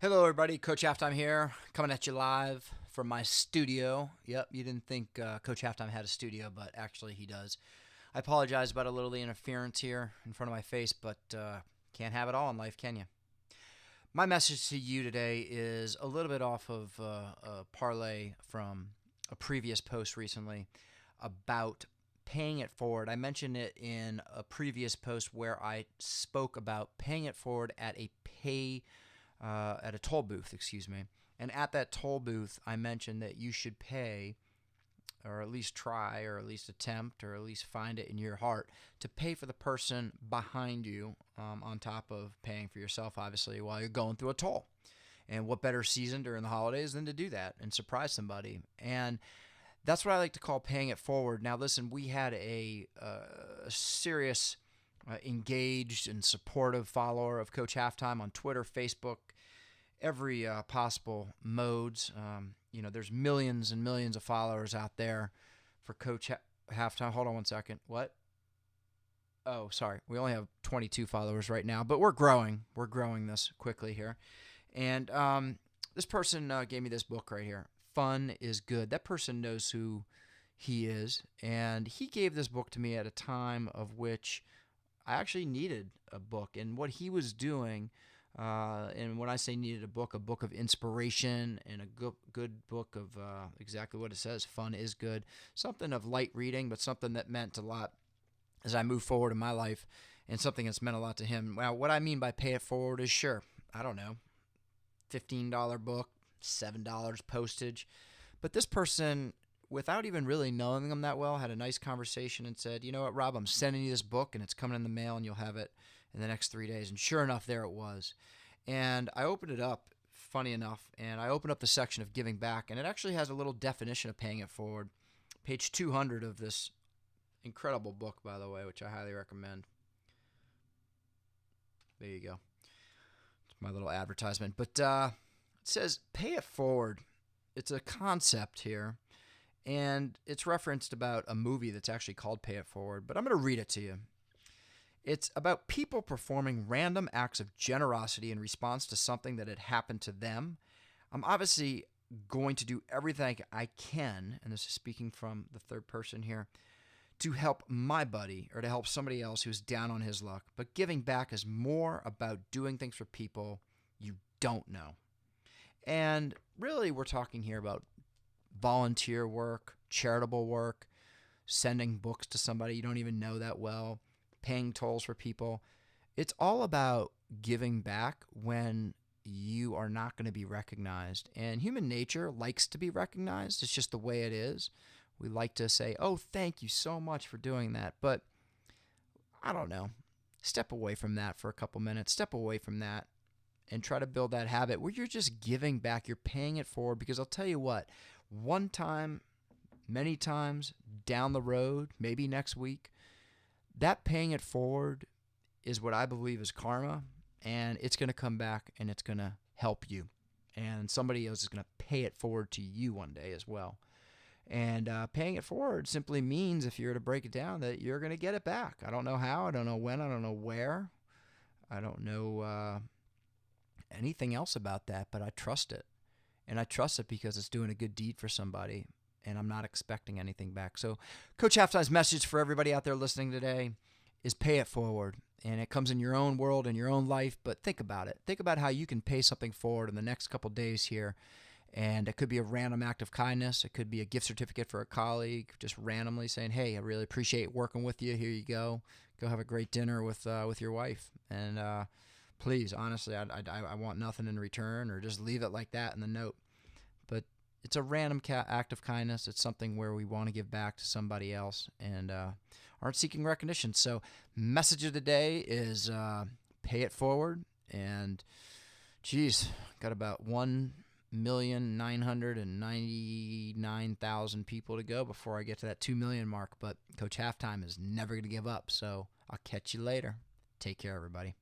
Hello, everybody. Coach Halftime here, coming at you live from my studio. Yep, you didn't think Coach Halftime had a studio, but actually he does. I apologize about a little interference here in front of my face, but can't have it all in life, can you? My message to you today is a little bit off of a parlay from a previous post recently about paying it forward. I mentioned it in a previous post where I spoke about paying it forward at a toll booth, excuse me. And at that toll booth, I mentioned that you should pay, or at least try, or at least attempt, or at least find it in your heart to pay for the person behind you, on top of paying for yourself, obviously, while you're going through a toll. And what better season during the holidays than to do that and surprise somebody? And that's what I like to call paying it forward. Now, listen, we had a serious, engaged and supportive follower of Coach Halftime on Twitter, Facebook, every possible modes. There's millions and millions of followers out there for Coach Halftime. Hold on one second. What? Oh, sorry. We only have 22 followers right now, but we're growing. We're growing this quickly here. And this person gave me this book right here. Fun is Good. That person knows who he is, and he gave this book to me at a time of which I actually needed a book. And what he was doing, and when I say needed a book of inspiration and a good book of exactly what it says, fun is good. Something of light reading, but something that meant a lot as I move forward in my life, and something that's meant a lot to him. Now, what I mean by pay it forward is, sure, I don't know, $15 book, $7 postage. But this person, without even really knowing them that well, had a nice conversation and said, you know what, Rob, I'm sending you this book and it's coming in the mail and you'll have it in the next 3 days. And sure enough, there it was. And I opened it up, funny enough, and I opened up the section of giving back, and it actually has a little definition of paying it forward. Page 200 of this incredible book, by the way, which I highly recommend. There you go. It's my little advertisement. But it says pay it forward. It's a concept here, and it's referenced about a movie that's actually called Pay It Forward, but I'm going to read it to you. It's about people performing random acts of generosity in response to something that had happened to them. I'm obviously going to do everything I can, and this is speaking from the third person here, to help my buddy or to help somebody else who's down on his luck. But giving back is more about doing things for people you don't know. And really, we're talking here about volunteer work, charitable work, sending books to somebody you don't even know that well, paying tolls for people. It's all about giving back when you are not going to be recognized. And human nature likes to be recognized. It's just the way it is. We like to say, oh, thank you so much for doing that. But I don't know. Step away from that for a couple minutes. Step away from that and try to build that habit where you're just giving back. You're paying it forward, because I'll tell you what, one time, many times down the road, maybe next week, that paying it forward is what I believe is karma, and it's going to come back and it's going to help you. And somebody else is going to pay it forward to you one day as well. And paying it forward simply means, if you were to break it down, that you're going to get it back. I don't know how, I don't know when, I don't know where, I don't know anything else about that, but I trust it. And I trust it because it's doing a good deed for somebody, and I'm not expecting anything back. So Coach Halftime's message for everybody out there listening today is pay it forward. And it comes in your own world and your own life, but think about it. Think about how you can pay something forward in the next couple days here. And it could be a random act of kindness. It could be a gift certificate for a colleague, just randomly saying, hey, I really appreciate working with you. Here you go. Go have a great dinner with your wife. And please, honestly, I want nothing in return, or just leave it like that in the note. But it's a random act of kindness. It's something where we want to give back to somebody else and aren't seeking recognition. So message of the day is pay it forward. And, geez, got about 1,999,000 people to go before I get to that 2 million mark. But Coach Halftime is never going to give up. So I'll catch you later. Take care, everybody.